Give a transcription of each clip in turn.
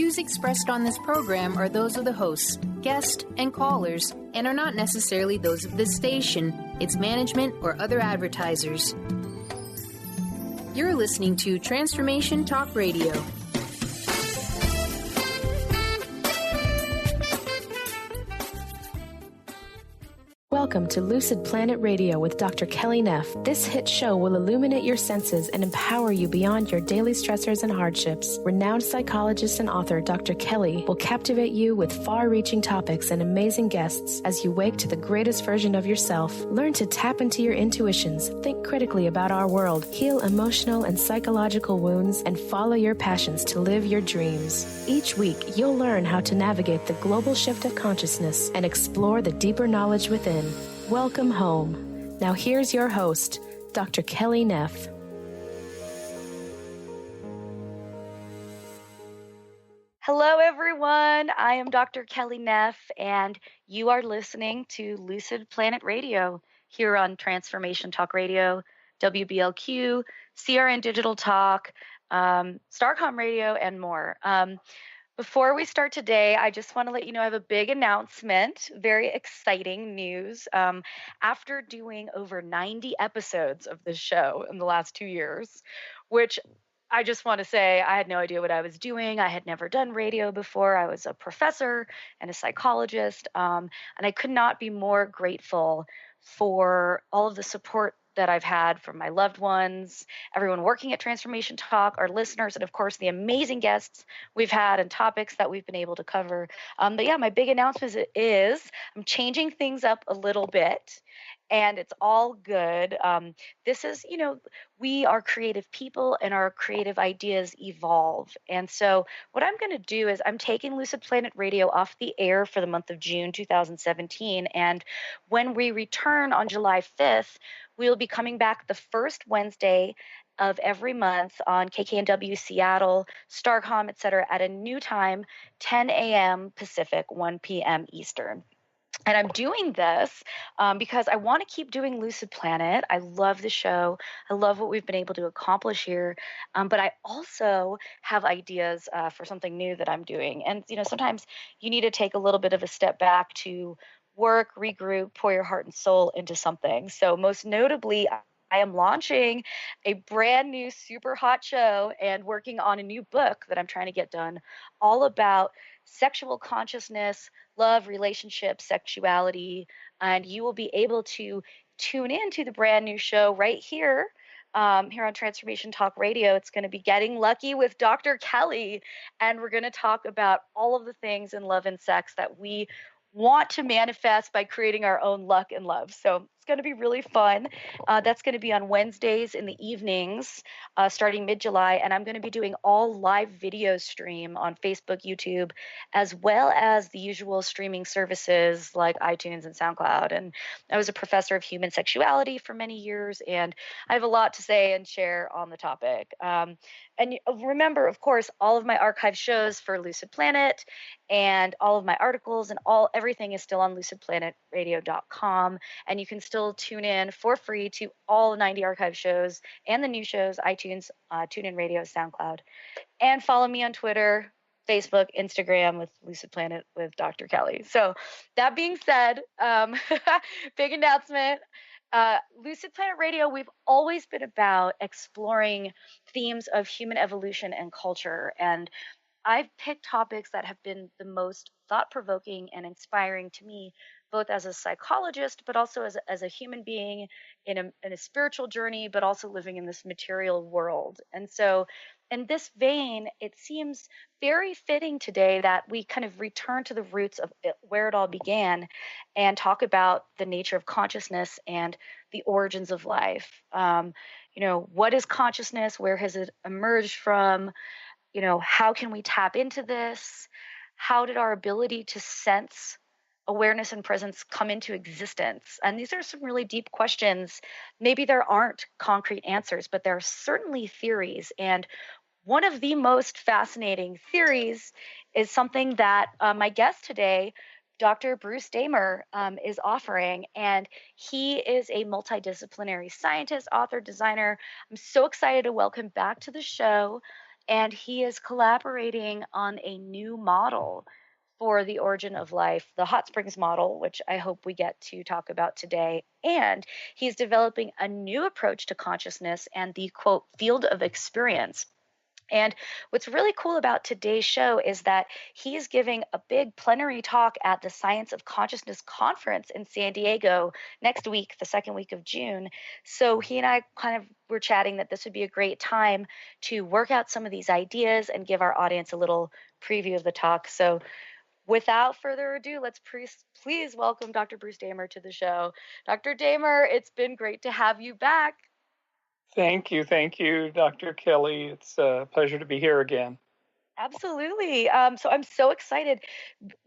views expressed on this program are those of the hosts, guests, and callers, and are not necessarily those of this station, its management, or other advertisers. You're listening to Transformation Talk Radio. Welcome to Lucid Planet Radio with Dr. Kelly Neff. This hit show will illuminate your senses and empower you beyond your daily stressors and hardships. Renowned psychologist and author Dr. Kelly will captivate you with far-reaching topics and amazing guests as you wake to the greatest version of yourself. Learn to tap into your intuitions, think critically about our world, heal emotional and psychological wounds, and follow your passions to live your dreams. Each week, you'll learn how to navigate the global shift of consciousness and explore the deeper knowledge within. Welcome home. Now here's your host, Dr. Kelly Neff. Hello, everyone. I am Dr. Kelly Neff, and you are listening to Lucid Planet Radio here on Transformation Talk Radio, WBLQ, CRN Digital Talk, Starcom Radio, and more. Before we start today, I just want to let you know I have a big announcement, very exciting news. After doing over 90 episodes of this show in the last 2 years, which I just want to say I had no idea what I was doing. I had never done radio before. I was a professor and a psychologist, and I could not be more grateful for all of the support that I've had from my loved ones, everyone working at Transformation Talk, our listeners, and of course the amazing guests we've had and topics that we've been able to cover. But yeah, my big announcement is I'm changing things up a little bit, and it's all good. This is, we are creative people and our creative ideas evolve. And so what I'm going to do is I'm taking Lucid Planet Radio off the air for the month of June 2017. And when we return on July 5th, we'll be coming back the first Wednesday of every month on KKNW Seattle, Starcom, etc., at a new time, 10 a.m. Pacific, 1 p.m. Eastern. And I'm doing this because I want to keep doing Lucid Planet. I love the show. I love what we've been able to accomplish here. But I also have ideas for something new that I'm doing. And, sometimes you need to take a little bit of a step back to work, regroup, pour your heart and soul into something. So most notably, I am launching a brand new super hot show and working on a new book that I'm trying to get done all about sexual consciousness, love, relationships, sexuality, and you will be able to tune in to the brand new show right here on Transformation Talk Radio. It's going to be Getting Lucky with Dr. Kelly, and we're going to talk about all of the things in love and sex that we want to manifest by creating our own luck and love. So it's going to be really fun. That's going to be on Wednesdays in the evenings, starting mid-July. And I'm going to be doing all live video stream on Facebook, YouTube, as well as the usual streaming services like iTunes and SoundCloud. And I was a professor of human sexuality for many years, and I have a lot to say and share on the topic. And remember, of course, all of my archive shows for Lucid Planet and all of my articles and everything is still on lucid-planet-radio.com. And you can still tune in for free to all 90 archive shows and the new shows, iTunes, TuneIn Radio, SoundCloud. And follow me on Twitter, Facebook, Instagram with Lucid Planet with Dr. Kelly. So that being said, big announcement. Lucid Planet Radio, we've always been about exploring themes of human evolution and culture. And I've picked topics that have been the most thought-provoking and inspiring to me, both as a psychologist, but also as a human being in a spiritual journey, but also living in this material world. And so in this vein, it seems very fitting today that we kind of return to the roots of where it all began and talk about the nature of consciousness and the origins of life. What is consciousness? Where has it emerged from? How can we tap into this? How did our ability to sense awareness and presence come into existence? And these are some really deep questions. Maybe there aren't concrete answers, but there are certainly theories. And one of the most fascinating theories is something that my guest today, Dr. Bruce Damer, is offering. And he is a multidisciplinary scientist, author, designer. I'm so excited to welcome back to the show and he is collaborating on a new model for the origin of life, the hot springs model, which I hope we get to talk about today. And he's developing a new approach to consciousness and the quote field of experience. And what's really cool about today's show is that he is giving a big plenary talk at the Science of Consciousness conference in San Diego next week, the second week of June. So he and I kind of were chatting that this would be a great time to work out some of these ideas and give our audience a little preview of the talk. So without further ado, let's please welcome Dr. Bruce Damer to the show. Dr. Damer, it's been great to have you back. Thank you, Dr. Kelly. It's a pleasure to be here again. Absolutely. So I'm so excited.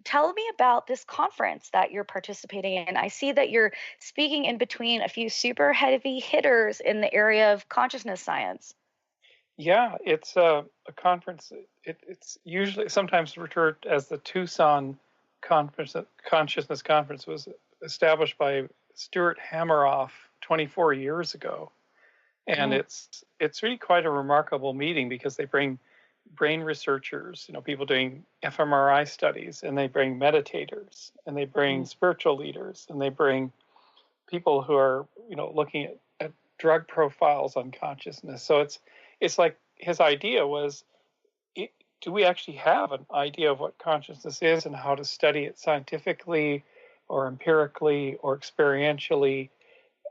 Tell me about this conference that you're participating in. I see that you're speaking in between a few super heavy hitters in the area of consciousness science. Yeah, it's a conference. It's usually sometimes referred as the Tucson Consciousness Conference. It was established by Stuart Hameroff 24 years ago. And it's really quite a remarkable meeting because they bring brain researchers, people doing fMRI studies, and they bring meditators, and they bring spiritual leaders, and they bring people who are, looking at drug profiles on consciousness. So it's like his idea was, do we actually have an idea of what consciousness is and how to study it scientifically or empirically or experientially?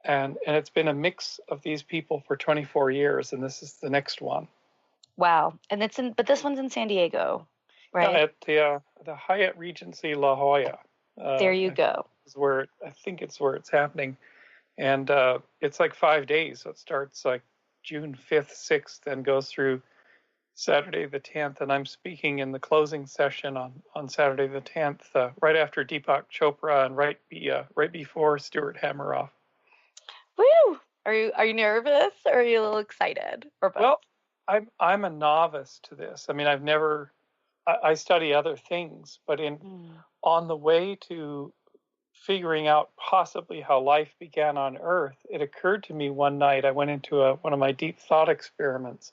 And it's been a mix of these people for 24 years, and this is the next one. Wow. And but this one's in San Diego, right? At the Hyatt Regency La Jolla. There you go. I think it's where it's happening. And it's like 5 days. So it starts like June 5th, 6th, and goes through Saturday the 10th. And I'm speaking in the closing session on Saturday the 10th, right after Deepak Chopra and right before Stuart Hameroff. Woo! Are you nervous or are you a little excited? Or both? Well, I'm a novice to this. I mean, I study other things, but on the way to figuring out possibly how life began on Earth, it occurred to me one night, I went into one of my deep thought experiments,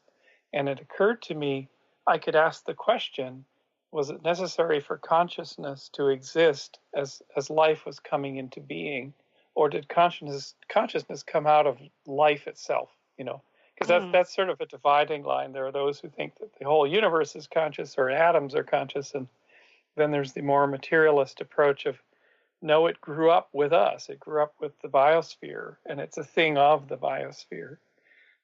and it occurred to me I could ask the question, was it necessary for consciousness to exist as life was coming into being? Or did consciousness come out of life itself? Because that's sort of a dividing line. There are those who think that the whole universe is conscious or atoms are conscious, and then there's the more materialist approach of, no, it grew up with us. It grew up with the biosphere, and it's a thing of the biosphere.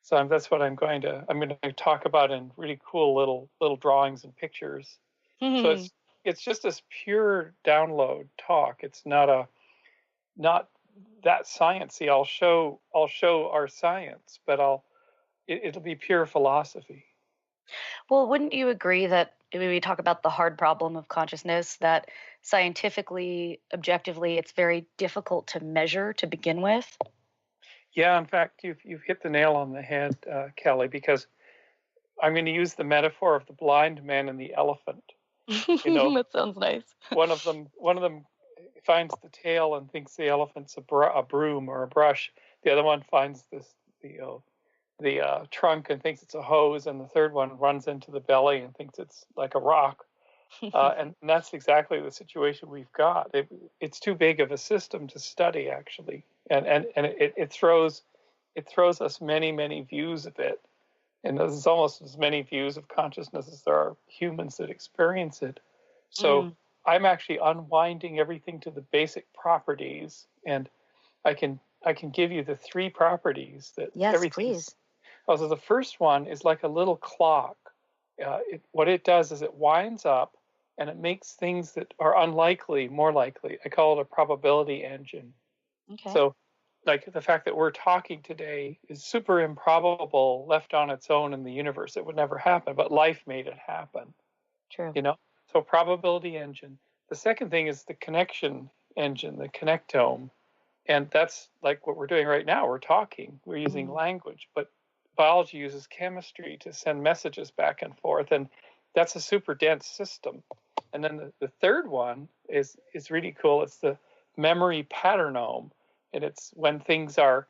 So that's what I'm going to talk about in really cool little drawings and pictures. So it's just this pure download talk. It's not that sciencey. I'll show our science, but it'll be pure philosophy. Well, wouldn't you agree that when we talk about the hard problem of consciousness, that scientifically, objectively, it's very difficult to measure to begin with? Yeah, in fact, you've hit the nail on the head, Kelly, because I'm going to use the metaphor of the blind man and the elephant. That sounds nice. One of them finds the tail and thinks the elephant's a broom or a brush. The other one finds the trunk and thinks it's a hose, and the third one runs into the belly and thinks it's like a rock. And that's exactly the situation we've got. It's too big of a system to study, actually, and it throws us many views of it, and there's almost as many views of consciousness as there are humans that experience it. So I'm actually unwinding everything to the basic properties, and I can give you the three properties that. Yes, please. Oh, so the first one is like a little clock. What it does is it winds up and it makes things that are unlikely more likely. I call it a probability engine. Okay. So, like the fact that we're talking today is super improbable left on its own in the universe. It would never happen, but life made it happen. True. So probability engine. The second thing is the connection engine, the connectome. And that's like what we're doing right now. We're talking, we're using language, but biology uses chemistry to send messages back and forth. And that's a super dense system. And then the third one is really cool. It's the memory patternome. And it's when things are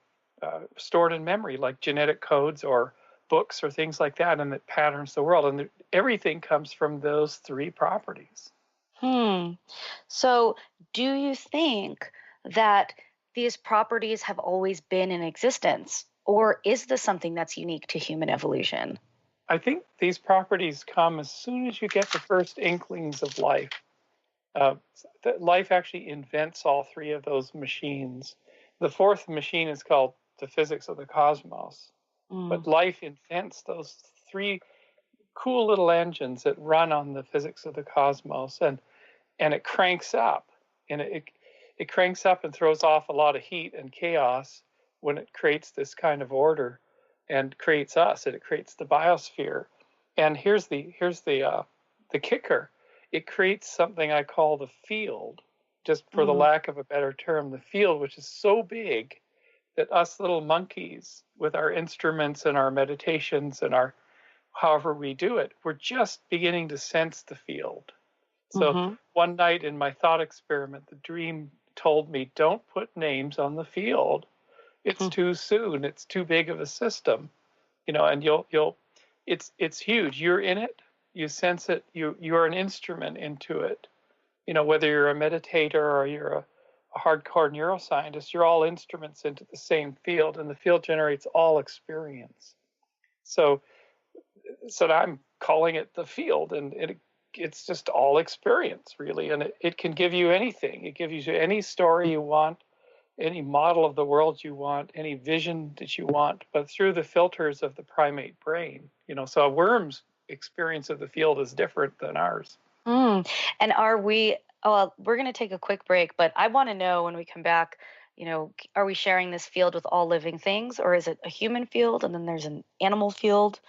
stored in memory, like genetic codes or books or things like that, and it patterns the world. And everything comes from those three properties. So do you think that these properties have always been in existence, or is this something that's unique to human evolution? I think these properties come as soon as you get the first inklings of life. Life actually invents all three of those machines. The fourth machine is called the physics of the cosmos. But life invents those three cool little engines that run on the physics of the cosmos, and it cranks up, and it cranks up and throws off a lot of heat and chaos when it creates this kind of order, and creates us, and it creates the biosphere. And here's the kicker: it creates something I call the field, just for the lack of a better term, the field, which is so big that us little monkeys, with our instruments and our meditations and our however we do it, we're just beginning to sense the field. So one night in my thought experiment, the dream told me, don't put names on the field. It's too soon. It's too big of a system, and it's huge. You're in it. You sense it. You're an instrument into it. Whether you're a meditator or you're a hardcore neuroscientist, you're all instruments into the same field, and the field generates all experience. So I'm calling it the field, and it's just all experience, really, and it can give you anything. It gives you any story you want, any model of the world you want, any vision that you want, but through the filters of the primate brain. So a worm's experience of the field is different than ours. And are we? Well, we're going to take a quick break, but I want to know when we come back, are we sharing this field with all living things, or is it a human field and then there's an animal field?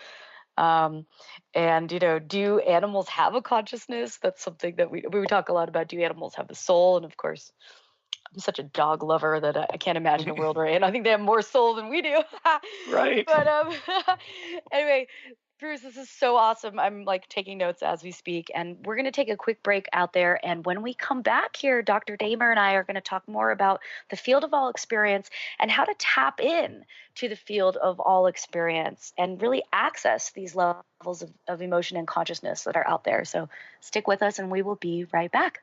And, do animals have a consciousness? That's something that we talk a lot about. Do animals have a soul? And of course, I'm such a dog lover that I can't imagine a world where I think they have more soul than we do. Right. But anyway, Bruce, this is so awesome. I'm taking notes as we speak, and we're going to take a quick break out there. And when we come back here, Dr. Damer and I are going to talk more about the field of all experience and how to tap in to the field of all experience and really access these levels of emotion and consciousness that are out there. So stick with us, and we will be right back.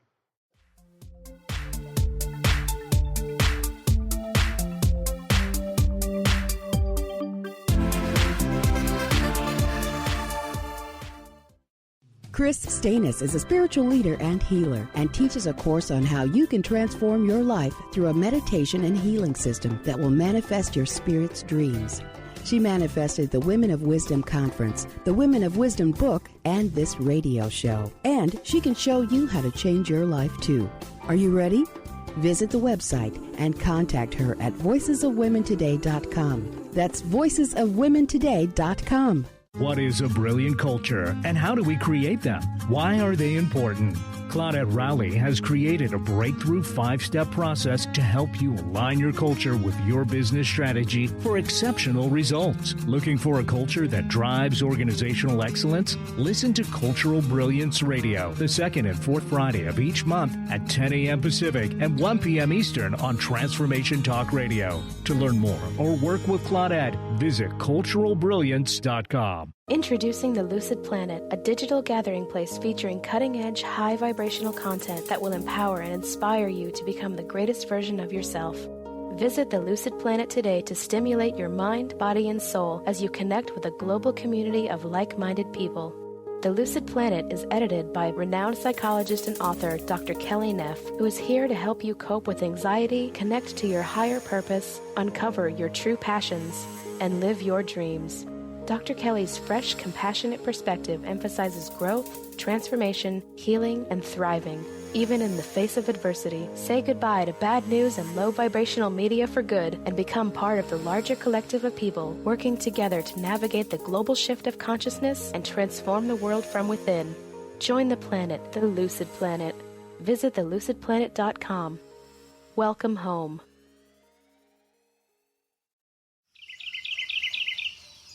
Chris Stanis is a spiritual leader and healer and teaches a course on how you can transform your life through a meditation and healing system that will manifest your spirit's dreams. She manifested the Women of Wisdom Conference, the Women of Wisdom book, and this radio show. And she can show you how to change your life too. Are you ready? Visit the website and contact her at voicesofwomentoday.com. That's voicesofwomentoday.com. What is a brilliant culture, and how do we create them? Why are they important? Claudette Rowley has created a breakthrough 5-step process to help you align your culture with your business strategy for exceptional results. Looking for a culture that drives organizational excellence? Listen to Cultural Brilliance Radio, the second and fourth Friday of each month at 10 a.m. Pacific and 1 p.m. Eastern on Transformation Talk Radio. To learn more or work with Claudette, visit culturalbrilliance.com. Introducing the Lucid Planet, a digital gathering place featuring cutting-edge, high-vibrational content that will empower and inspire you to become the greatest version of yourself. Visit the Lucid Planet today to stimulate your mind, body, and soul as you connect with a global community of like-minded people. The Lucid Planet is edited by renowned psychologist and author Dr. Kelly Neff, who is here to help you cope with anxiety, connect to your higher purpose, uncover your true passions, and live your dreams. Dr. Kelly's fresh, compassionate perspective emphasizes growth, transformation, healing, and thriving, even in the face of adversity. Say goodbye to bad news and low vibrational media for good and become part of the larger collective of people working together to navigate the global shift of consciousness and transform the world from within. Join the planet, the Lucid Planet. Visit thelucidplanet.com. Welcome home.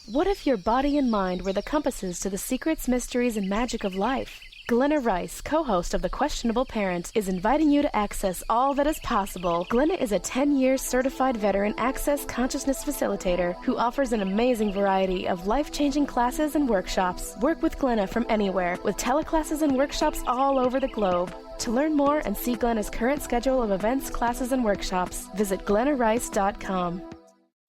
What if your body and mind were the compasses to the secrets, mysteries, and magic of life? Glenna Rice, co-host of The Questionable Parent, is inviting you to access all that is possible. Glenna is a 10-year certified veteran access consciousness facilitator who offers an amazing variety of life-changing classes and workshops. Work with Glenna from anywhere with teleclasses and workshops all over the globe. To learn more and see Glenna's current schedule of events, classes, and workshops, visit glennarice.com.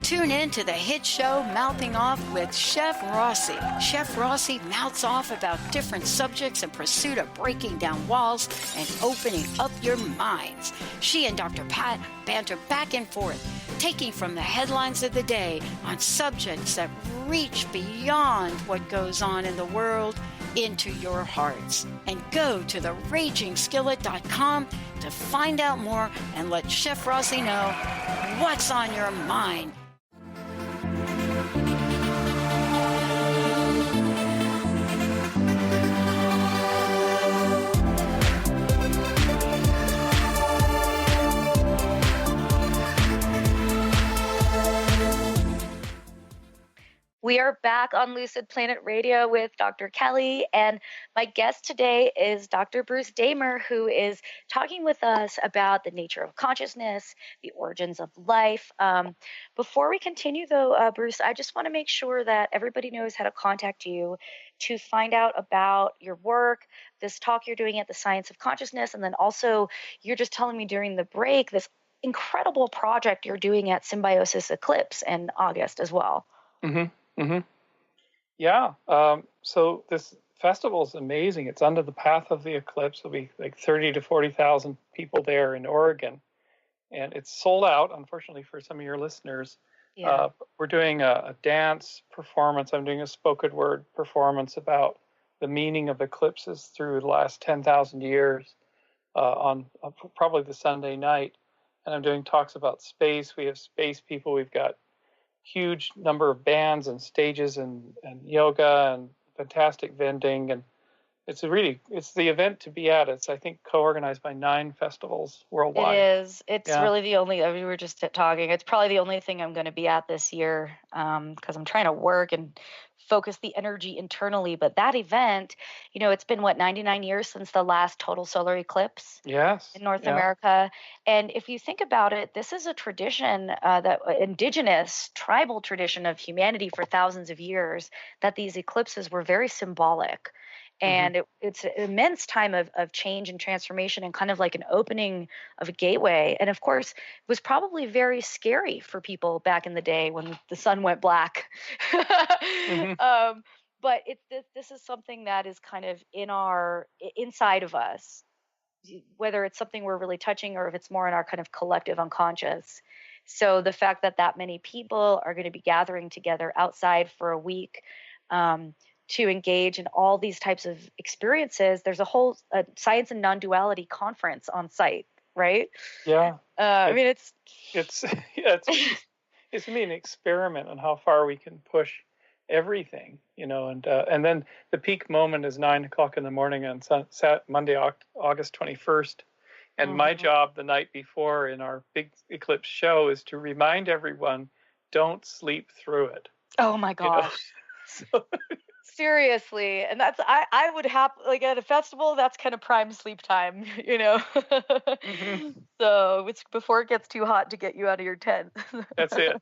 Tune in to the hit show Mouthing Off with Chef Rossi. Chef Rossi mouths off about different subjects in pursuit of breaking down walls and opening up your minds. She and Dr. Pat banter back and forth, taking from the headlines of the day on subjects that reach beyond what goes on in the world into your hearts. And go to theragingskillet.com to find out more and let Chef Rossi know what's on your mind. We are back on Lucid Planet Radio with Dr. Kelly, and my guest today is Dr. Bruce Damer, who is talking with us about the nature of consciousness, the origins of life. Before we continue, though, Bruce, I just want to make sure that everybody knows how to contact you to find out about your work, this talk you're doing at the Science of Consciousness, and then also you're just telling me during the break this incredible project you're doing at Symbiosis Eclipse in August as well. Mm-hmm. Mm-hmm. Yeah. So this festival is amazing. It's under the path of the eclipse. There'll be like 30 to 40,000 people there in Oregon. And it's sold out, unfortunately, for some of your listeners. Yeah. We're doing a dance performance. I'm doing a spoken word performance about the meaning of eclipses through the last 10,000 years on probably the Sunday night. And I'm doing talks about space. We have space people. We've got huge number of bands and stages and yoga and fantastic vending, and it's the event to be at. It's, I think, co-organized by 9 festivals worldwide. It is. It's really the only, we were just talking, it's probably the only thing I'm going to be at this year because I'm trying to work and focus the energy internally. But that event, it's been 99 years since the last total solar eclipse in North America. And if you think about it, this is a tradition, that indigenous tribal tradition of humanity for thousands of years, that these eclipses were very symbolic. And it's an immense time of change and transformation and kind of like an opening of a gateway. And of course, it was probably very scary for people back in the day when the sun went black. But this is something that is kind of inside of us, whether it's something we're really touching or if it's more in our kind of collective unconscious. So the fact that many people are going to be gathering together outside for a week, to engage in all these types of experiences. There's a whole science and non-duality conference on site, right? Yeah. I mean, it's to me an experiment on how far we can push everything, and then the peak moment is 9:00 in the morning on Monday, August 21st. And my job the night before in our big eclipse show is to remind everyone, don't sleep through it. Oh my gosh. Seriously. And that's, I would have, like at a festival, that's kind of prime sleep time, So it's before it gets too hot to get you out of your tent. That's it.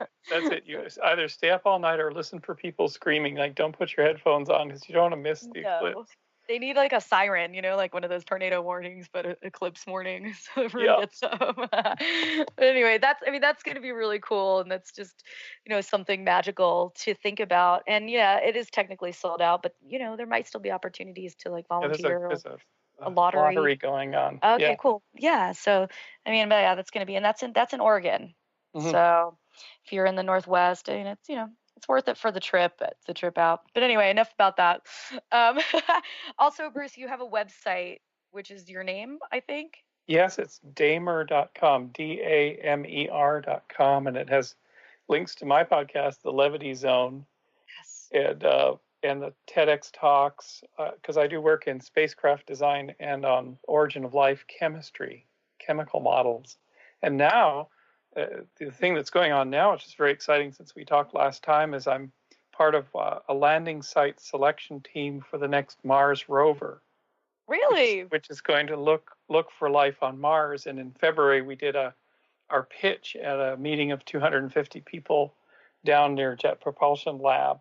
You either stay up all night or listen for people screaming, like don't put your headphones on because you don't want to miss the eclipse. They need like a siren, like one of those tornado warnings, but eclipse warning. So everyone gets up. But anyway, that's going to be really cool. And that's just, something magical to think about. And it is technically sold out, but there might still be opportunities to like volunteer. There's a lottery going on. Okay, cool. Yeah. So, that's going to be, and that's in Oregon. So if you're in the Northwest, it's, it's worth it for the trip out. But anyway, enough about that. Also, Bruce, you have a website, which is your name, I think. Yes, it's damer.com, damer.com, and it has links to my podcast, The Levity Zone, and the TEDx talks, because I do work in spacecraft design and on origin of life chemistry, chemical models. And now, the thing that's going on now, which is very exciting since we talked last time, is I'm part of a landing site selection team for the next Mars rover. Really? Which is going to look for life on Mars. And in February, we did our pitch at a meeting of 250 people down near Jet Propulsion Lab,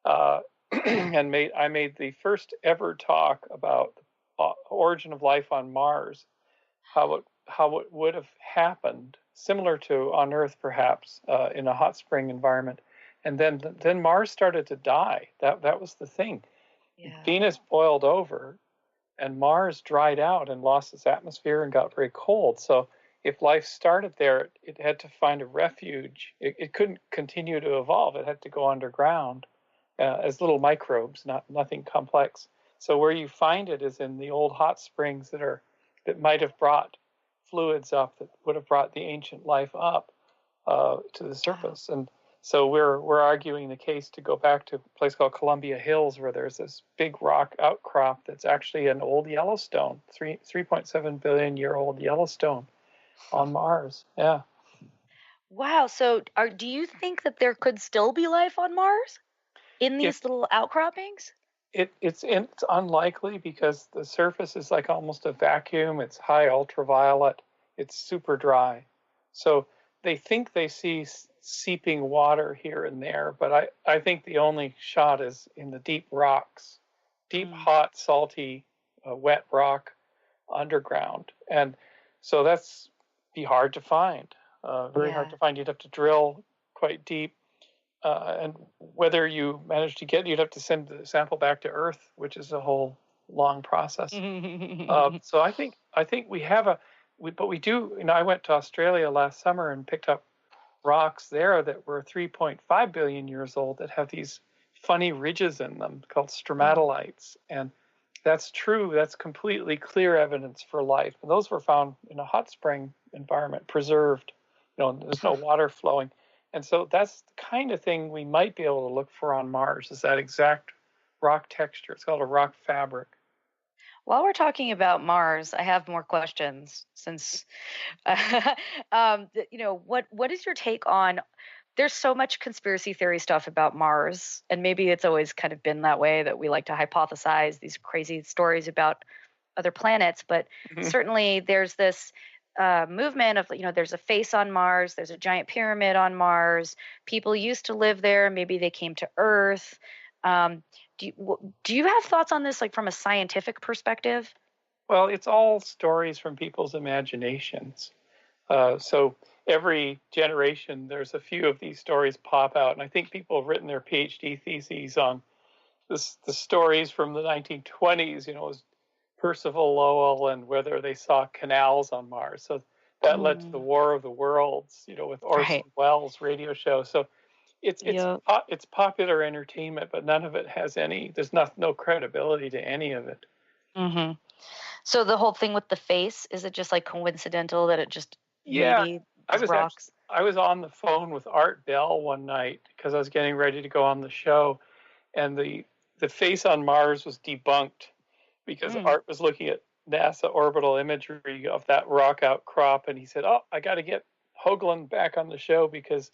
and I made the first ever talk about the origin of life on Mars, how it would have happened, similar to on Earth perhaps, in a hot spring environment, and then Mars started to die. That was the thing. Yeah. Venus boiled over, and Mars dried out and lost its atmosphere and got very cold. So if life started there, it had to find a refuge. It couldn't continue to evolve. It had to go underground as little microbes, nothing complex. So where you find it is in the old hot springs that might have brought fluids up, that would have brought the ancient life up to the surface. And so we're arguing the case to go back to a place called Columbia Hills, where there's this big rock outcrop that's actually an old Yellowstone, 3.7 billion year old Yellowstone on Mars. Yeah. Wow. So do you think that there could still be life on Mars in these little outcroppings? It's unlikely, because the surface is like almost a vacuum. It's high ultraviolet. It's super dry. So they think they see seeping water here and there, but I think the only shot is in the deep rocks, hot, salty, wet rock underground. And so that's be hard to find, very hard to find. You'd have to drill quite deep. And whether you manage to you'd have to send the sample back to Earth, which is a whole long process. So I think we have but we do. I went to Australia last summer and picked up rocks there that were 3.5 billion years old that have these funny ridges in them called stromatolites, and that's true. That's completely clear evidence for life. And those were found in a hot spring environment, preserved. There's no water flowing. And so that's the kind of thing we might be able to look for on Mars, is that exact rock texture. It's called a rock fabric. While we're talking about Mars, I have more questions since, what is your take on, there's so much conspiracy theory stuff about Mars, and maybe it's always kind of been that way, that we like to hypothesize these crazy stories about other planets, but certainly there's this movement of, there's a face on Mars, there's a giant pyramid on Mars, people used to live there, maybe they came to Earth. Do you have thoughts on this, like from a scientific perspective? Well, it's all stories from people's imaginations. So every generation, there's a few of these stories pop out, and I think people have written their PhD theses on the stories from the 1920s. It was Percival Lowell and whether they saw canals on Mars. So that led to the War of the Worlds, with Orson Welles' radio show. So it's popular entertainment, but none of it has there's no credibility to any of it. Mm-hmm. So the whole thing with the face, is it just like coincidental that it just maybe rocks? I was on the phone with Art Bell one night because I was getting ready to go on the show, and the face on Mars was debunked because Art was looking at NASA orbital imagery of that rock outcrop, and he said, "Oh, I got to get Hoagland back on the show because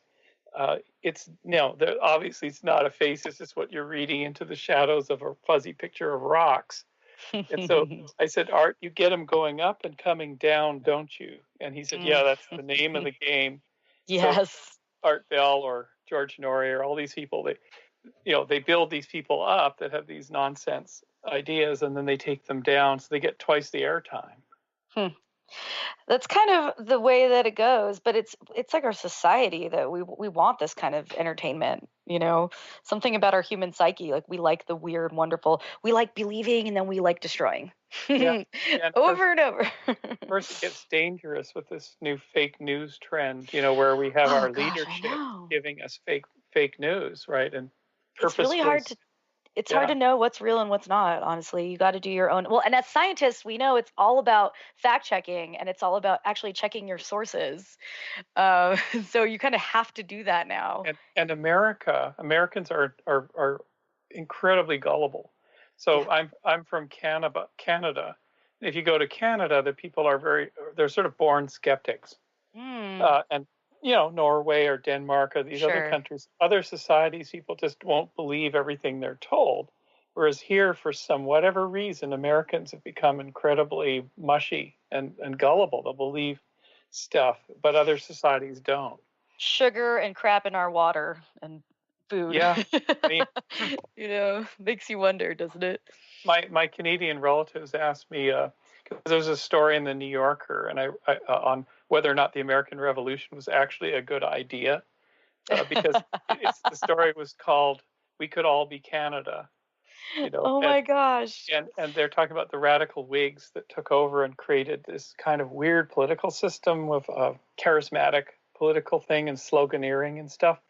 obviously it's not a face. It's just what you're reading into the shadows of a fuzzy picture of rocks." And so I said, "Art, you get them going up and coming down, don't you?" And he said, "Yeah, that's the name of the game." Yes. So Art Bell or George Norrie or all these people, they build these people up that have these nonsense ideas, and then they take them down, so they get twice the airtime. That's kind of the way that it goes, but it's like our society that we want this kind of entertainment, something about our human psyche. Like, we like the weird, wonderful, we like believing, and then we like destroying. Over and over. First, it gets dangerous with this new fake news trend, where we have our leadership giving us fake news, right? And it's really hard to hard to know what's real and what's not, honestly. You got to do your own. Well, and as scientists, we know it's all about fact checking, and it's all about actually checking your sources. So you kind of have to do that now. And Americans are incredibly gullible. So I'm from Canada. If you go to Canada, the people they're sort of born skeptics. And Norway or Denmark or these other countries, other societies, people just won't believe everything they're told. Whereas here, for some whatever reason, Americans have become incredibly mushy and gullible. They'll believe stuff, but other societies don't. Sugar and crap in our water and food. Yeah. I mean, makes you wonder, doesn't it? My Canadian relatives asked me, because there was a story in the New Yorker, and I on whether or not the American Revolution was actually a good idea, because the story was called "We Could All Be Canada." Oh my gosh! And they're talking about the radical Whigs that took over and created this kind of weird political system with a charismatic political thing and sloganeering and stuff.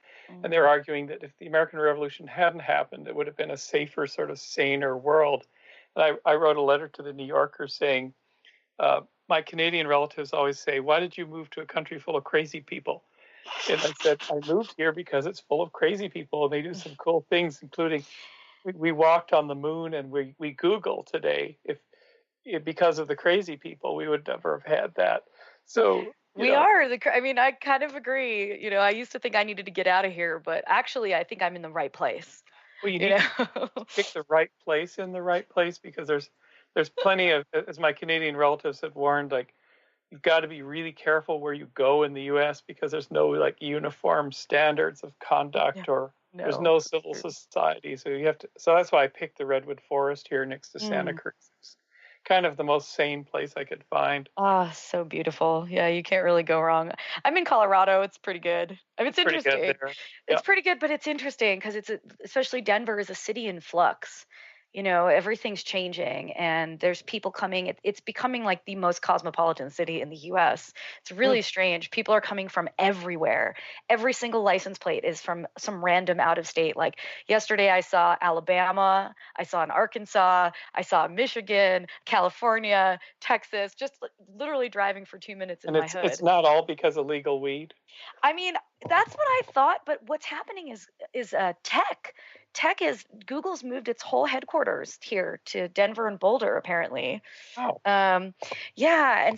And they're arguing that if the American Revolution hadn't happened, it would have been a safer, sort of saner world. And I wrote a letter to the New Yorker saying, my Canadian relatives always say, "Why did you move to a country full of crazy people?" And I said, I moved here because it's full of crazy people, and they do some cool things, including we walked on the moon, and we Google today. If because of the crazy people, we would never have had that. So I kind of agree. I used to think I needed to get out of here, but actually I think I'm in the right place. Well, you need to pick the right place in the right place, because there's plenty of, as my Canadian relatives had warned, like, you've got to be really careful where you go in the U.S. because there's no like uniform standards of conduct, or there's no civil society. So you have to. So that's why I picked the redwood forest here next to Santa Cruz. It's kind of the most sane place I could find. Oh, so beautiful. Yeah, you can't really go wrong. I'm in Colorado. It's pretty good. I mean, it's interesting. Pretty good there. It's pretty good, but it's interesting because especially Denver is a city in flux. Everything's changing, and there's people coming. It's becoming like the most cosmopolitan city in the U.S. It's really strange. People are coming from everywhere. Every single license plate is from some random out of state. Like yesterday, I saw Alabama. I saw in Arkansas. I saw Michigan, California, Texas, just literally driving for 2 minutes in my hood. It's not all because of legal weed. I mean, that's what I thought, but what's happening is tech. Tech is Google's moved its whole headquarters here to Denver and Boulder, apparently. Oh. And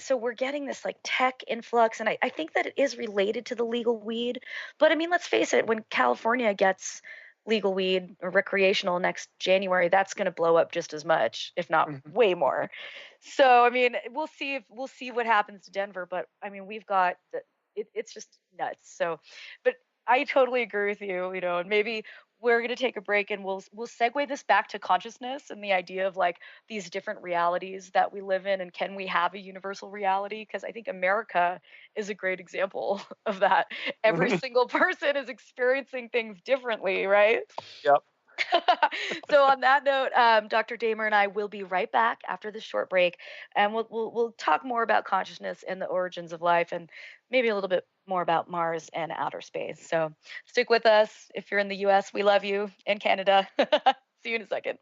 so we're getting this like tech influx, and I think that it is related to the legal weed. But I mean, let's face it, when California gets legal weed or recreational next January, that's going to blow up just as much, if not way more. So I mean, we'll see what happens to Denver, but I mean, we've got it's just nuts. So, but I totally agree with you, and maybe we're going to take a break and we'll segue this back to consciousness and the idea of like these different realities that we live in, and can we have a universal reality? Because I think America is a great example of that. Every single person is experiencing things differently, right? Yep. So on that note, Dr. Damer and I will be right back after this short break, and we'll talk more about consciousness and the origins of life, and maybe a little bit more about Mars and outer space. So stick with us. If you're in the US, we love you, and Canada. See you in a second.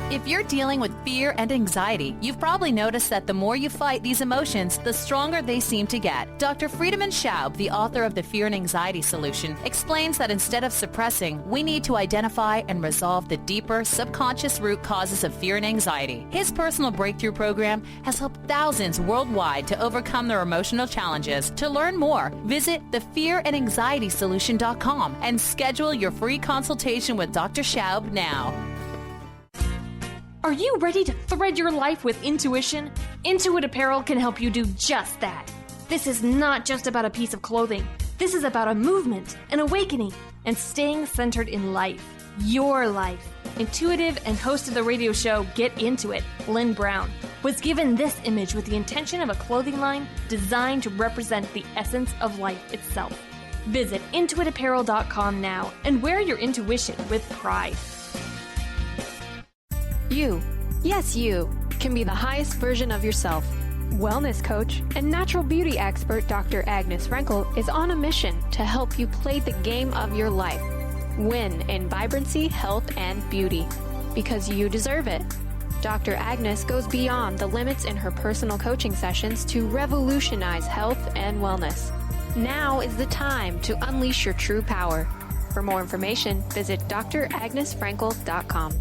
If you're dealing with fear and anxiety, you've probably noticed that the more you fight these emotions, the stronger they seem to get. Dr. Friedemann Schaub, the author of The Fear and Anxiety Solution, explains that instead of suppressing, we need to identify and resolve the deeper, subconscious root causes of fear and anxiety. His personal breakthrough program has helped thousands worldwide to overcome their emotional challenges. To learn more, visit thefearandanxietysolution.com and schedule your free consultation with Dr. Schaub now. Are you ready to thread your life with intuition? Intuit Apparel can help you do just that. This is not just about a piece of clothing. This is about a movement, an awakening, and staying centered in life. Your life. Intuitive and host of the radio show Get Into It, Lynn Brown, was given this image with the intention of a clothing line designed to represent the essence of life itself. Visit intuitapparel.com now and wear your intuition with pride. You, yes you, can be the highest version of yourself. Wellness coach and natural beauty expert Dr. Agnes Frenkel is on a mission to help you play the game of your life. Win in vibrancy, health, and beauty. Because you deserve it. Dr. Agnes goes beyond the limits in her personal coaching sessions to revolutionize health and wellness. Now is the time to unleash your true power. For more information, visit dragnesfrenkel.com.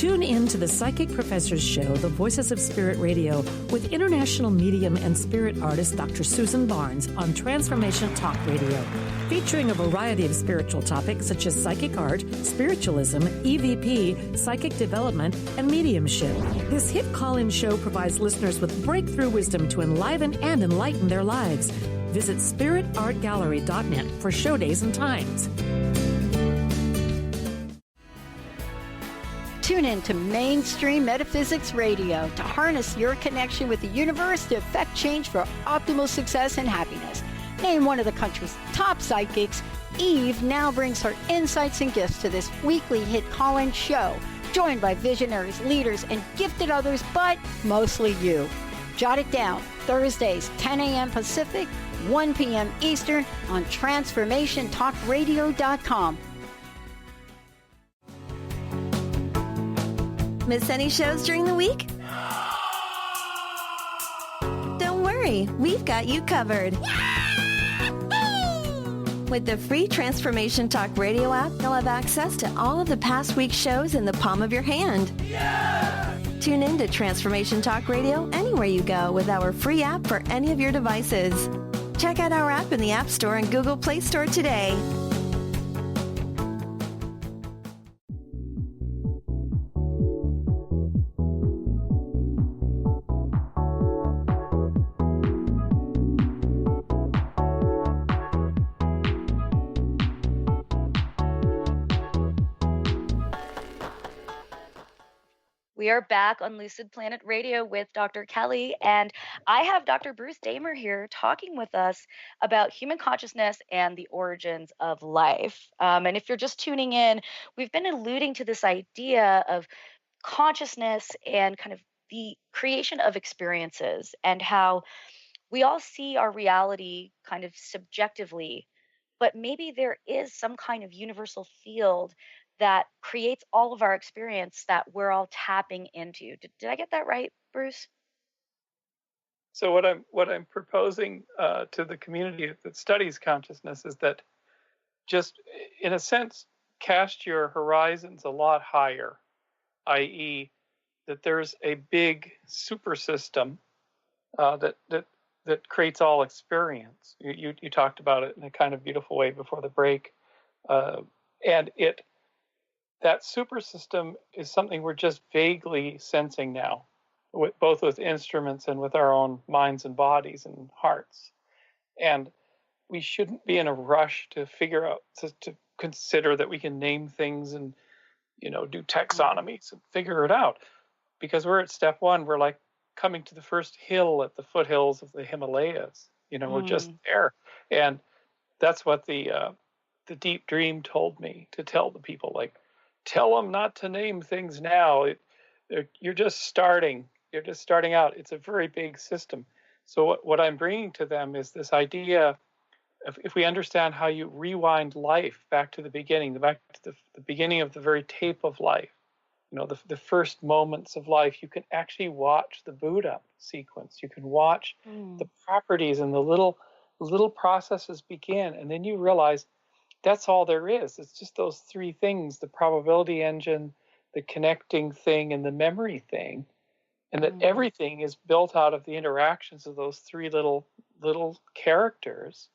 Tune in to the Psychic Professors Show, The Voices of Spirit Radio, with international medium and spirit artist Dr. Susan Barnes on Transformation Talk Radio, featuring a variety of spiritual topics such as psychic art, spiritualism, EVP, psychic development, and mediumship. This hit call-in show provides listeners with breakthrough wisdom to enliven and enlighten their lives. Visit spiritartgallery.net for show days and times. Tune in to Mainstream Metaphysics Radio to harness your connection with the universe to effect change for optimal success and happiness. Named one of the country's top psychics, Eve now brings her insights and gifts to this weekly hit call-in show, joined by visionaries, leaders, and gifted others, but mostly you. Jot it down, Thursdays, 10 a.m. Pacific, 1 p.m. Eastern on TransformationTalkRadio.com. Miss any shows during the week? Don't worry, we've got you covered. With the free Transformation Talk Radio app, you'll have access to all of the past week's shows in the palm of your hand. Tune in to Transformation Talk Radio anywhere you go with our free app for any of your devices. Check out our app in the App Store and Google Play Store today. We are back on Lucid Planet Radio with Dr. Kelly, and I have Dr. Bruce Damer here talking with us about human consciousness and the origins of life. And if you're just tuning in, we've been alluding to this idea of consciousness and kind of the creation of experiences and how we all see our reality kind of subjectively, but maybe there is some kind of universal field that creates all of our experience that we're all tapping into. Did I get that right, Bruce? So what I'm proposing to the community that studies consciousness is that just, in a sense, cast your horizons a lot higher, i.e., that there's a big super system that creates all experience. You talked about it in a kind of beautiful way before the break, and that super system is something we're just vaguely sensing now, both with instruments and with our own minds and bodies and hearts. And we shouldn't be in a rush to figure out, to consider that we can name things and, do taxonomies and figure it out. Because we're at step one, we're like coming to the first hill at the foothills of the Himalayas. We're just there. And that's what the deep dream told me to tell the people, like, tell them not to name things now. You're just starting. You're just starting out. It's a very big system. So what I'm bringing to them is this idea of, if we understand how you rewind life back to the beginning, back to the beginning of the very tape of life, the first moments of life, you can actually watch the boot up sequence. You can watch the properties and the little processes begin. And then you realize that's all there is. It's just those three things: the probability engine, the connecting thing, and the memory thing. And that everything is built out of the interactions of those three little characters.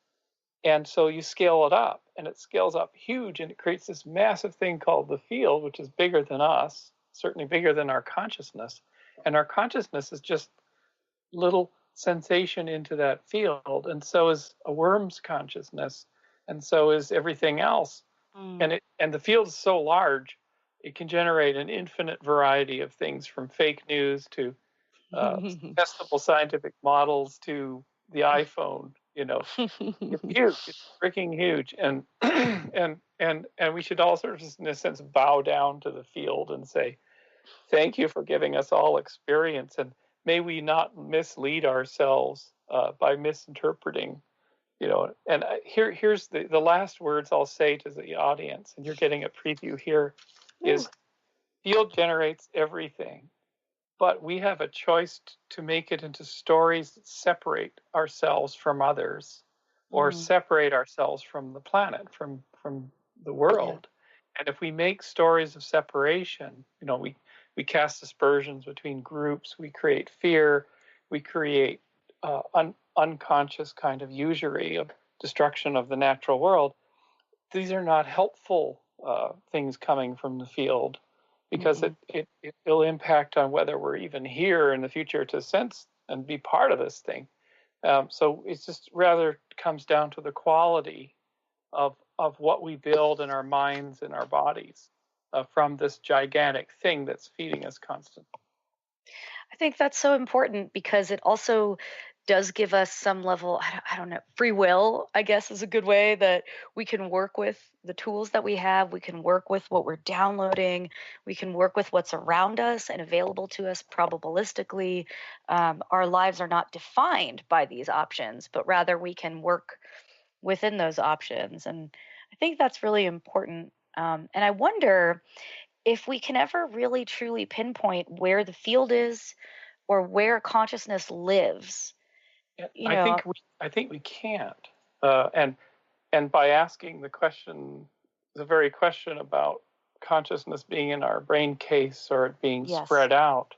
And so you scale it up, and it scales up huge, and it creates this massive thing called the field, which is bigger than us, certainly bigger than our consciousness. And our consciousness is just little sensation into that field. And so is a worm's consciousness. And so is everything else. And the field is so large, it can generate an infinite variety of things, from fake news to testable scientific models to the iPhone. It's huge. It's freaking huge. And we should all sort of, in a sense, bow down to the field and say, thank you for giving us all experience. And may we not mislead ourselves by misinterpreting. And here's the last words I'll say to the audience, and you're getting a preview here, is field generates everything, but we have a choice to make it into stories that separate ourselves from others, or separate ourselves from the planet, from the world. And if we make stories of separation, we cast aspersions between groups, we create fear, we create unconscious kind of usury of destruction of the natural world. These are not helpful things coming from the field, because it'll impact on whether we're even here in the future to sense and be part of this thing. So it's just rather comes down to the quality of what we build in our minds and our bodies from this gigantic thing that's feeding us constantly. I think that's so important, because it also does give us some level, I don't know, free will, I guess, is a good way that we can work with the tools that we have. We can work with what we're downloading. We can work with what's around us and available to us probabilistically. Our lives are not defined by these options, but rather we can work within those options. And I think that's really important. And I wonder if we can ever really truly pinpoint where the field is or where consciousness lives. I think we can't. And by asking the question, the very question about consciousness being in our brain case or it being spread out,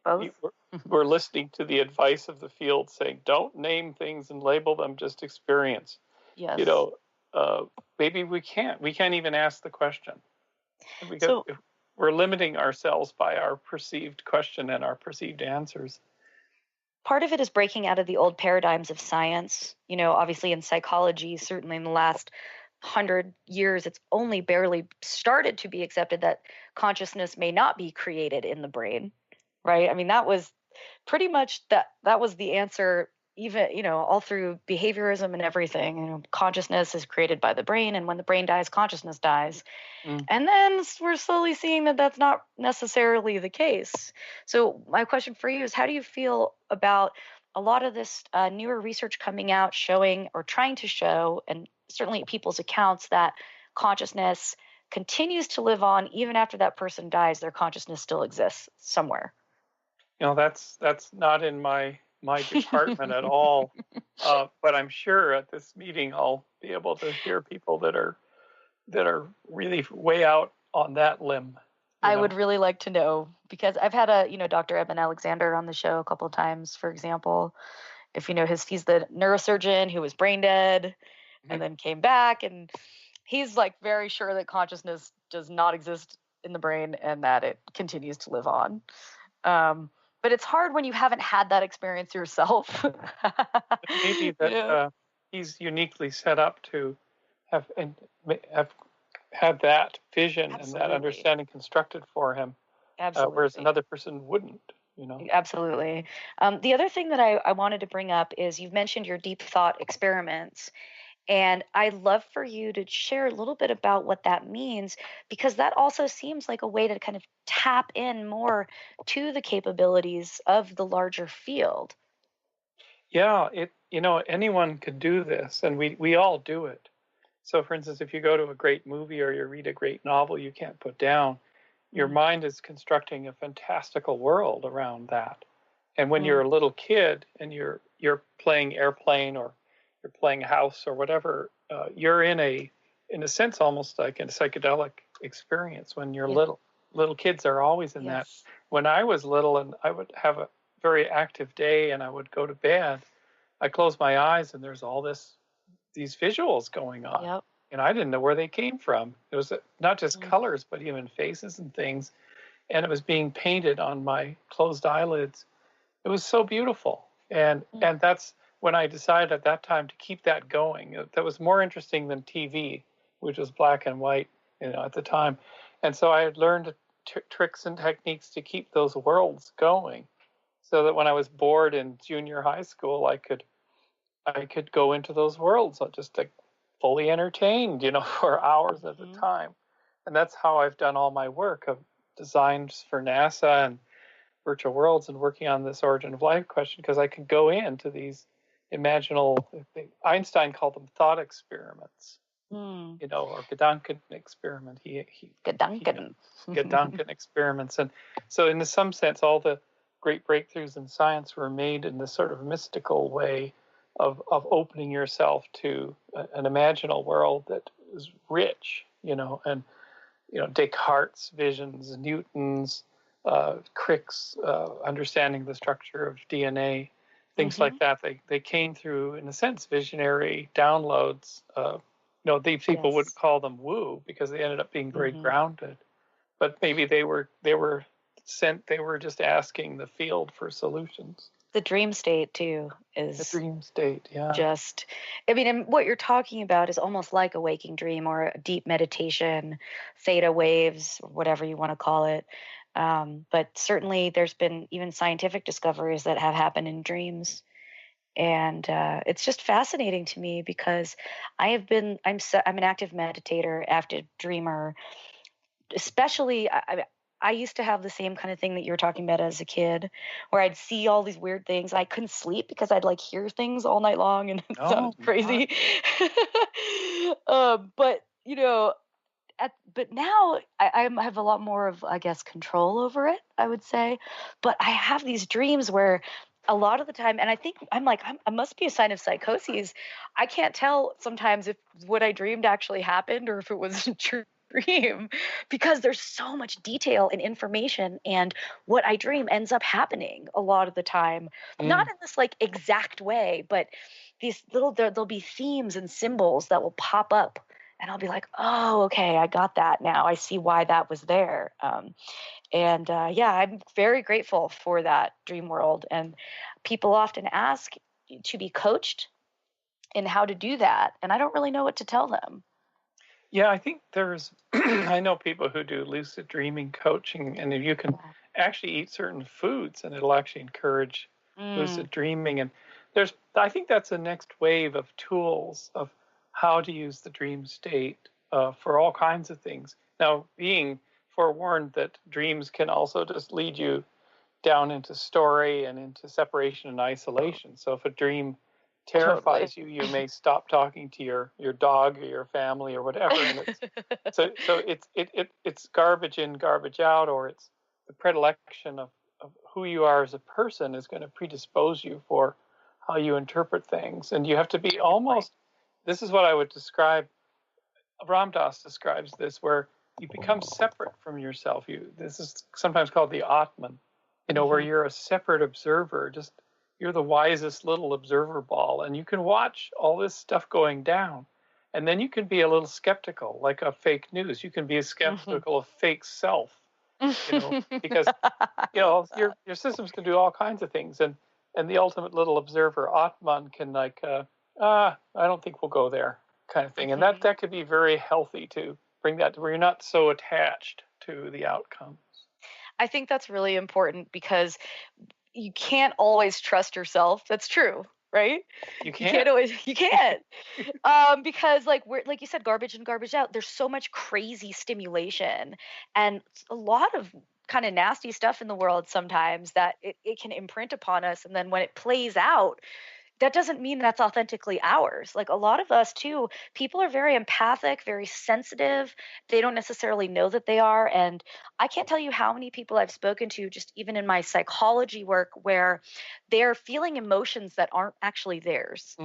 both. We're listening to the advice of the field saying, don't name things and label them, just experience. Yes. Maybe we can't. We can't even ask the question. Because if we're limiting ourselves by our perceived question and our perceived answers. Part of it is breaking out of the old paradigms of science. Obviously in psychology, certainly in the last 100 years, it's only barely started to be accepted that consciousness may not be created in the brain, right? I mean, that was pretty much that was the answer, even, all through behaviorism and everything. Consciousness is created by the brain, and when the brain dies, consciousness dies. And then we're slowly seeing that that's not necessarily the case. So my question for you is, how do you feel about a lot of this newer research coming out showing, or trying to show, and certainly people's accounts, that consciousness continues to live on even after that person dies? Their consciousness still exists somewhere. That's not in my department at all. But I'm sure at this meeting I'll be able to hear people that are really way out on that limb. I would really like to know, because I've had Dr. Eben Alexander on the show a couple of times, for example. If he's the neurosurgeon who was brain dead and then came back, and he's like very sure that consciousness does not exist in the brain and that it continues to live on. But it's hard when you haven't had that experience yourself. Maybe that he's uniquely set up to have had that vision and that understanding constructed for him. Absolutely. Whereas another person wouldn't. Absolutely. The other thing that I wanted to bring up is, you've mentioned your deep thought experiments. And I'd love for you to share a little bit about what that means, because that also seems like a way to kind of tap in more to the capabilities of the larger field. Yeah, anyone could do this, and we all do it. So, for instance, if you go to a great movie or you read a great novel you can't put down, your mind is constructing a fantastical world around that. And when you're a little kid and you're playing airplane, or you're playing house or whatever, you're in a sense almost like a psychedelic experience when you're little. Little kids are always in that. When I was little and I would have a very active day and I would go to bed, I close my eyes and there's all these visuals going on. Yep. And I didn't know where they came from. It was not just colors, but even faces and things. And it was being painted on my closed eyelids. It was so beautiful. And that's when I decided at that time to keep that going. That was more interesting than TV, which was black and white, at the time. And so I had learned tricks and techniques to keep those worlds going, so that when I was bored in junior high school, I could go into those worlds, just like fully entertained, for hours at a time. And that's how I've done all my work of designs for NASA and virtual worlds and working on this origin of life question, because I could go into these imaginal, Einstein called them thought experiments, or Gedanken experiment. Gedanken experiments. And so in some sense, all the great breakthroughs in science were made in this sort of mystical way of opening yourself to an imaginal world that is rich, and Descartes' visions, Newton's, Crick's understanding the structure of DNA, things like that. They came through, in a sense, visionary downloads. These people wouldn't call them woo because they ended up being very grounded. But maybe they were just asking the field for solutions. The dream state too is the dream state, yeah. And what you're talking about is almost like a waking dream or a deep meditation, theta waves, or whatever you want to call it. But certainly there's been even scientific discoveries that have happened in dreams. And it's just fascinating to me because I'm an active meditator, active dreamer, especially I used to have the same kind of thing that you were talking about as a kid, where I'd see all these weird things. I couldn't sleep because I'd hear things all night long, and it sounded crazy. But now I have a lot more of, I guess, control over it, I would say. But I have these dreams where a lot of the time, and I think I must be a sign of psychosis. I can't tell sometimes if what I dreamed actually happened or if it was true dream, because there's so much detail and information, and what I dream ends up happening a lot of the time. Not in this exact way, but these there'll be themes and symbols that will pop up, and I'll be like, oh, okay, I got that now. I see why that was there. I'm very grateful for that dream world. And people often ask to be coached in how to do that, and I don't really know what to tell them. Yeah, I think there's, I know people who do lucid dreaming coaching, and you can actually eat certain foods and it'll actually encourage lucid dreaming. And I think that's the next wave of tools of how to use the dream state for all kinds of things. Now, being forewarned that dreams can also just lead you down into story and into separation and isolation. So if a dream terrifies you, you may stop talking to your dog or your family or whatever. And it's garbage in, garbage out, or it's the predilection of who you are as a person is going to predispose you for how you interpret things. And you have to be almost, this is what I would describe, Ram Dass describes this, where you become separate from yourself. This is sometimes called the Atman, where you're a separate observer, you're the wisest little observer ball, and you can watch all this stuff going down. And then you can be a little skeptical, like a fake news. You can be skeptical of fake self, because, your systems can do all kinds of things. And the ultimate little observer, Atman, can I don't think we'll go there kind of thing. And that could be very healthy to bring that to where you're not so attached to the outcomes. I think that's really important because you can't always trust yourself. That's true, right? You can't. Because we're, like you said, garbage in, garbage out. There's so much crazy stimulation and a lot of kind of nasty stuff in the world sometimes that it can imprint upon us. And then when it plays out, that doesn't mean that's authentically ours. A lot of us too, people are very empathic, very sensitive. They don't necessarily know that they are. And I can't tell you how many people I've spoken to, just even in my psychology work, where they're feeling emotions that aren't actually theirs.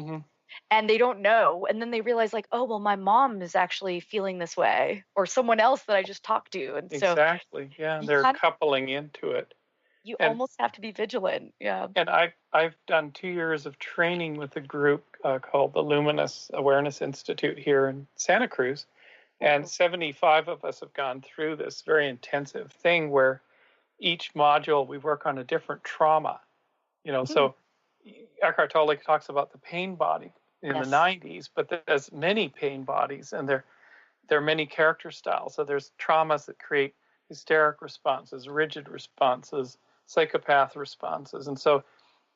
And they don't know. And then they realize oh, well, my mom is actually feeling this way, or someone else that I just talked to. And exactly. Yeah. They're coupling into it. You almost have to be vigilant. Yeah. And I've done 2 years of training with a group called the Luminous Awareness Institute here in Santa Cruz. And 75 of us have gone through this very intensive thing where each module we work on a different trauma. So Eckhart Tolle talks about the pain body in the 90s, but there's many pain bodies, and there are many character styles. So there's traumas that create hysteric responses, rigid responses, psychopath responses. And so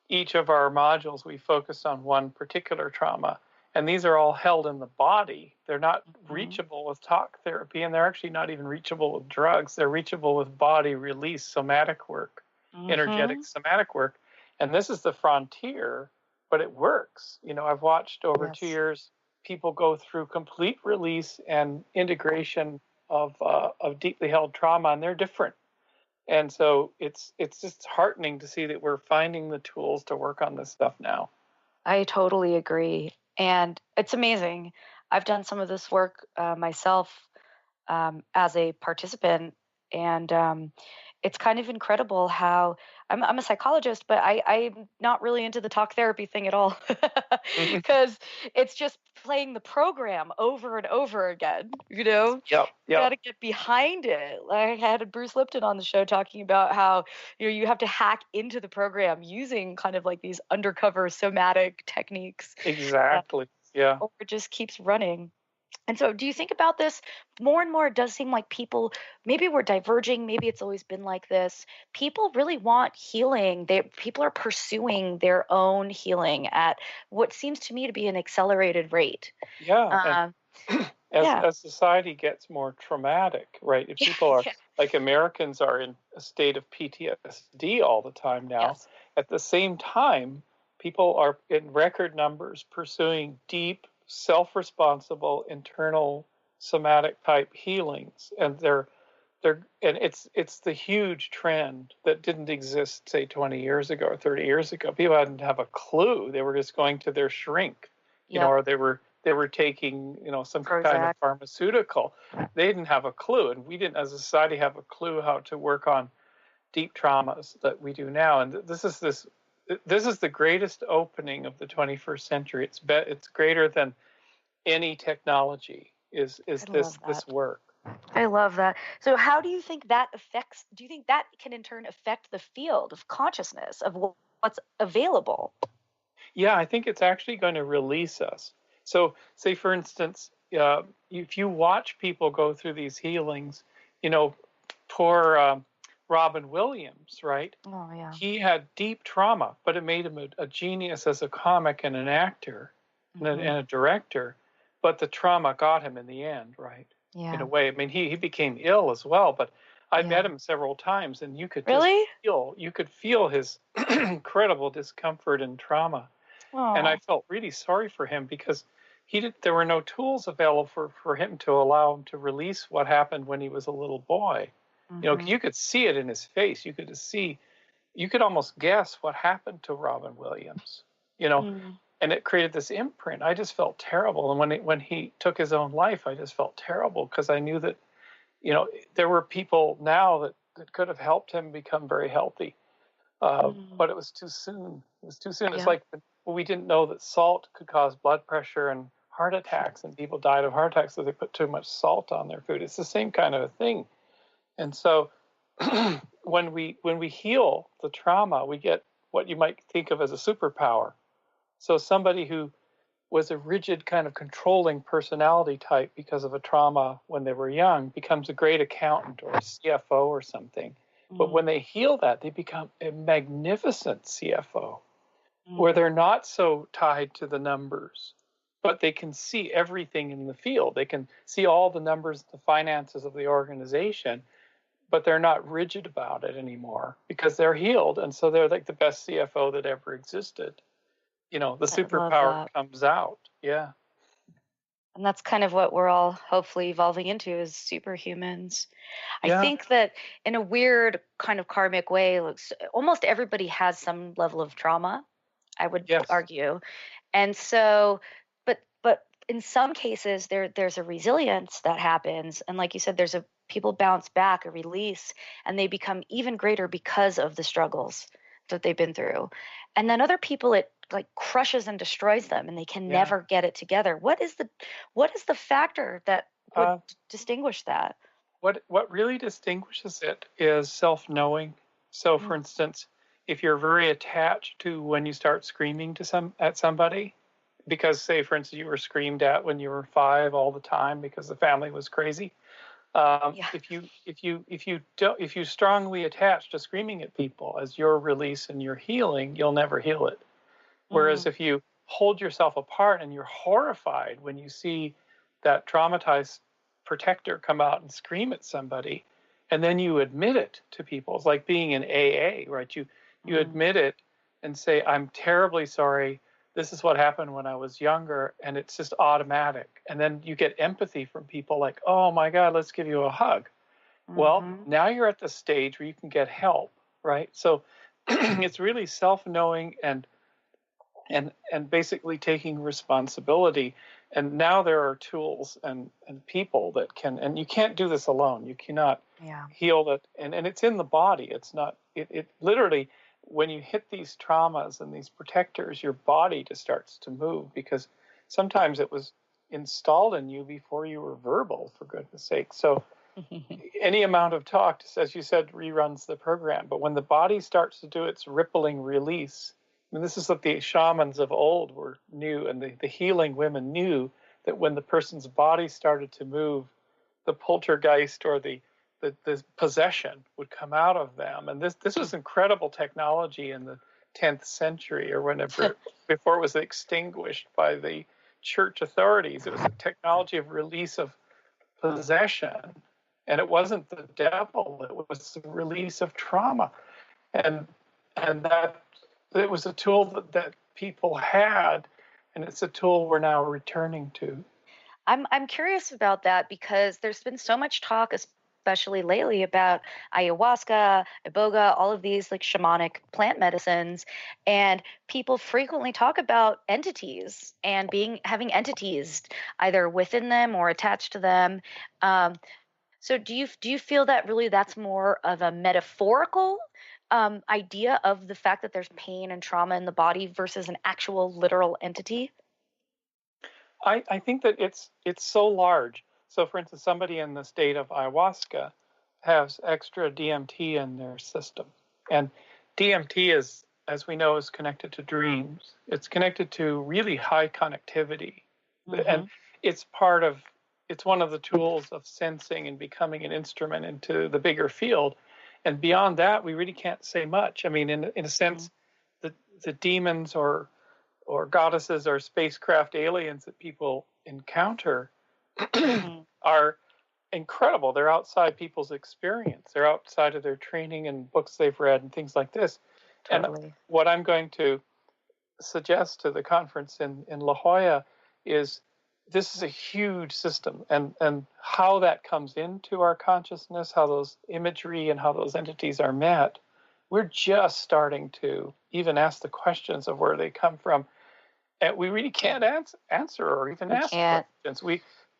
each of our modules, we focused on one particular trauma. And these are all held in the body. They're not reachable with talk therapy, and they're actually not even reachable with drugs. They're reachable with body release, somatic work, energetic somatic work. And this is the frontier, but it works. I've watched over 2 years people go through complete release and integration of deeply held trauma, and they're different. And so it's just heartening to see that we're finding the tools to work on this stuff now. I totally agree. And it's amazing. I've done some of this work myself as a participant. And it's kind of incredible how I'm a psychologist, but I'm not really into the talk therapy thing at all, because it's just playing the program over and over again. Yep. You got to get behind it. Like, I had Bruce Lipton on the show talking about how you have to hack into the program using kind of like these undercover somatic techniques. Exactly. Yeah. Or it just keeps running. And so do you think about this more and more? It does seem like people, maybe we're diverging. Maybe it's always been like this. People really want healing. People are pursuing their own healing at what seems to me to be an accelerated rate. Yeah. As society gets more traumatic, right? If people are, like Americans are in a state of PTSD all the time now, at the same time, people are in record numbers pursuing deep, self-responsible, internal somatic type healings, and it's the huge trend that didn't exist, say, 20 years ago or 30 years ago. People didn't have a clue. They were just going to their shrink, or they were taking, some kind of pharmaceutical. They didn't have a clue, and we didn't, as a society, have a clue how to work on deep traumas that we do now. And this is the greatest opening of the 21st century. It's greater than any technology. Is this work? I love that. So how do you think that affects? Do you think that can in turn affect the field of consciousness, of what's available? Yeah, I think it's actually going to release us. So, say for instance, if you watch people go through these healings, poor Robin Williams, right? Oh, yeah. He had deep trauma, but it made him a genius as a comic and an actor and a director. But the trauma got him in the end, right? Yeah. In a way. I mean, he became ill as well, but I met him several times, and you could feel his incredible discomfort and trauma. Aww. And I felt really sorry for him because there were no tools available for him to allow him to release what happened when he was a little boy. You could see it in his face. You could almost guess what happened to Robin Williams, and it created this imprint. I just felt terrible. And when he took his own life, I just felt terrible because I knew that, there were people now that could have helped him become very healthy. But it was too soon. It was too soon. Yeah. It's like we didn't know that salt could cause blood pressure and heart attacks, and people died of heart attacks because they put too much salt on their food. It's the same kind of a thing. And so when we heal the trauma, we get what you might think of as a superpower. So somebody who was a rigid kind of controlling personality type because of a trauma when they were young becomes a great accountant or a CFO or something. But when they heal that, they become a magnificent CFO where they're not so tied to the numbers, but they can see everything in the field. They can see all the numbers, the finances of the organization, but they're not rigid about it anymore because they're healed. And so they're like the best CFO that ever existed. The superpower comes out. Yeah. And that's kind of what we're all hopefully evolving into as superhumans. Yeah. I think that in a weird kind of karmic way, almost everybody has some level of trauma, I would argue. And so, but in some cases there's a resilience that happens. And like you said, people bounce back, a release, and they become even greater because of the struggles that they've been through. And then other people, it like crushes and destroys them, and they can never get it together. What is the factor that would distinguish that? What really distinguishes it is self-knowing. So, for instance, if you're very attached to when you start screaming at somebody, because say, for instance, you were screamed at when you were 5 all the time because the family was crazy. If you strongly attach to screaming at people as your release and your healing, you'll never heal it. Whereas if you hold yourself apart and you're horrified when you see that traumatized protector come out and scream at somebody, and then you admit it to people, it's like being in AA, right? You admit it and say, I'm terribly sorry. This is what happened when I was younger, and it's just automatic. And then you get empathy from people like, oh my God, let's give you a hug. Well, now you're at the stage where you can get help, right? So it's really self-knowing and basically taking responsibility. And now there are tools and people that can, and you can't do this alone. You cannot heal that. And it's in the body. It's not, it literally, when you hit these traumas and these protectors, your body just starts to move, because sometimes it was installed in you before you were verbal, for goodness sake. So any amount of talk, as you said, reruns the program. But when the body starts to do its rippling release, I mean, this is what the shamans of old knew, and the healing women knew, that when the person's body started to move, the poltergeist or the possession would come out of them. And this was incredible technology in the 10th century, or whenever, before it was extinguished by the church authorities. It was a technology of release of possession. And it wasn't the devil, it was the release of trauma. And that it was a tool that people had, and it's a tool we're now returning to. I'm curious about that, because there's been so much talk, especially lately, about ayahuasca, iboga, all of these like shamanic plant medicines, and people frequently talk about entities and having entities either within them or attached to them. So do you feel that really that's more of a metaphorical idea of the fact that there's pain and trauma in the body versus an actual literal entity? I think that it's so large. So, for instance, somebody in the state of ayahuasca has extra DMT in their system. And DMT is, as we know, is connected to dreams. It's connected to really high connectivity. And it's one of the tools of sensing and becoming an instrument into the bigger field. And beyond that, we really can't say much. I mean, in a sense, the demons or goddesses or spacecraft aliens that people encounter are incredible. They're outside people's experience. They're outside of their training and books they've read and things like this. Totally. And what I'm going to suggest to the conference in La Jolla is, this is a huge system, and how that comes into our consciousness, how those imagery and how those entities are met, we're just starting to even ask the questions of where they come from. And we really can't answer or even ask questions.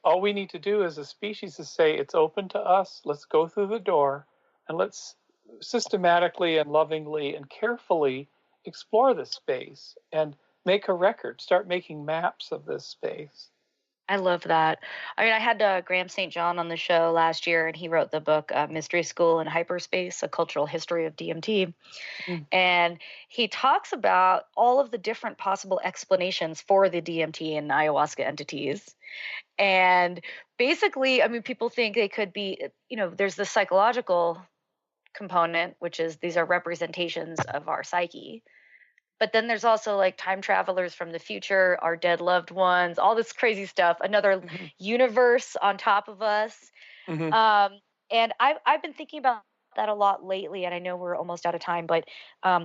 All we need to do as a species is say, it's open to us, let's go through the door, and let's systematically and lovingly and carefully explore this space and make a record, start making maps of this space. I love that. I mean, I had Graham St. John on the show last year, and he wrote the book Mystery School in Hyperspace, A Cultural History of DMT. And he talks about all of the different possible explanations for the DMT and ayahuasca entities. And basically, I mean, people think they could be, there's the psychological component, which is these are representations of our psyche. But then there's also like time travelers from the future, our dead loved ones, all this crazy stuff, another universe on top of us. And I've been thinking about that a lot lately, and I know we're almost out of time, but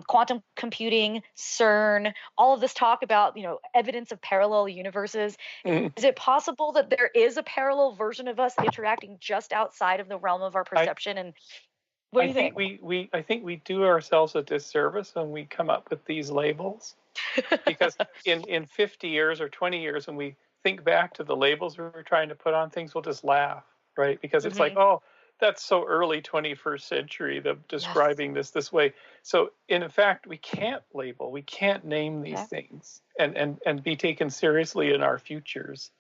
quantum computing, CERN, all of this talk about, evidence of parallel universes. Is it possible that there is a parallel version of us interacting just outside of the realm of our perception? What do you think? I think we do ourselves a disservice when we come up with these labels, because in 50 years or 20 years, when we think back to the labels we were trying to put on things, we'll just laugh, right? Because it's like, oh, that's so early 21st century, describing this way. So in fact, we can't label, we can't name these things and be taken seriously in our futures.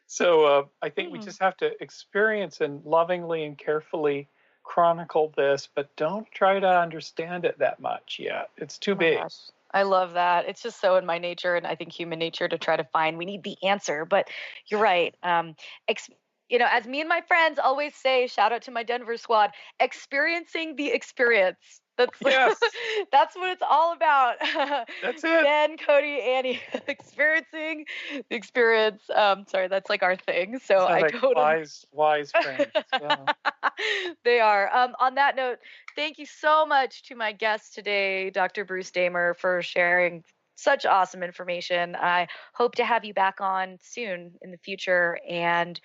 So I think we just have to experience and lovingly and carefully chronicle this, but don't try to understand it that much yet. It's too big. Gosh. I love that. It's just so in my nature, and I think human nature, to try to find, we need the answer. But you're right. As me and my friends always say, shout out to my Denver squad, experiencing the experience. That's that's what it's all about. That's it. Ben, Cody, Annie, experiencing the experience. Sorry, that's like our thing. So I like totally wise friends. Yeah. They are. On that note, thank you so much to my guest today, Dr. Bruce Damer, for sharing such awesome information. I hope to have you back on soon in the future. And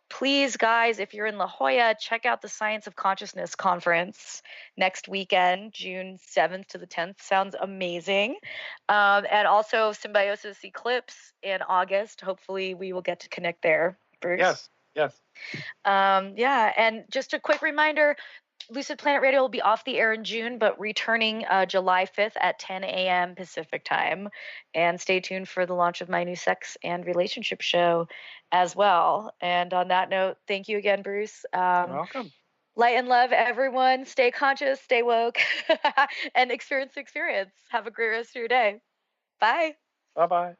please, guys, if you're in La Jolla, check out the Science of Consciousness conference next weekend, June 7th to the 10th. Sounds amazing. And also Symbiosis Eclipse in August. Hopefully we will get to connect there, Bruce. Yes. Yeah, and just a quick reminder, Lucid Planet Radio will be off the air in June, but returning July 5th at 10 a.m. Pacific time. And stay tuned for the launch of my new sex and relationship show as well. And on that note, thank you again, Bruce. You're welcome. Light and love, everyone. Stay conscious, stay woke, and experience the experience. Have a great rest of your day. Bye. Bye-bye.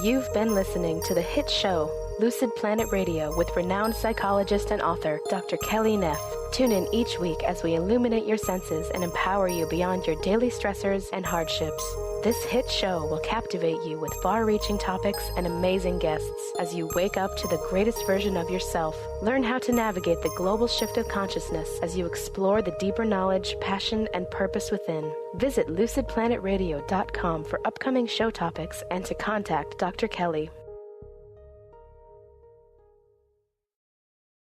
You've been listening to the hit show, Lucid Planet Radio, with renowned psychologist and author, Dr. Kelly Neff. Tune in each week as we illuminate your senses and empower you beyond your daily stressors and hardships. This hit show will captivate you with far-reaching topics and amazing guests as you wake up to the greatest version of yourself. Learn how to navigate the global shift of consciousness as you explore the deeper knowledge, passion, and purpose within. Visit lucid-planet-radio.com for upcoming show topics and to contact Dr. Kelly.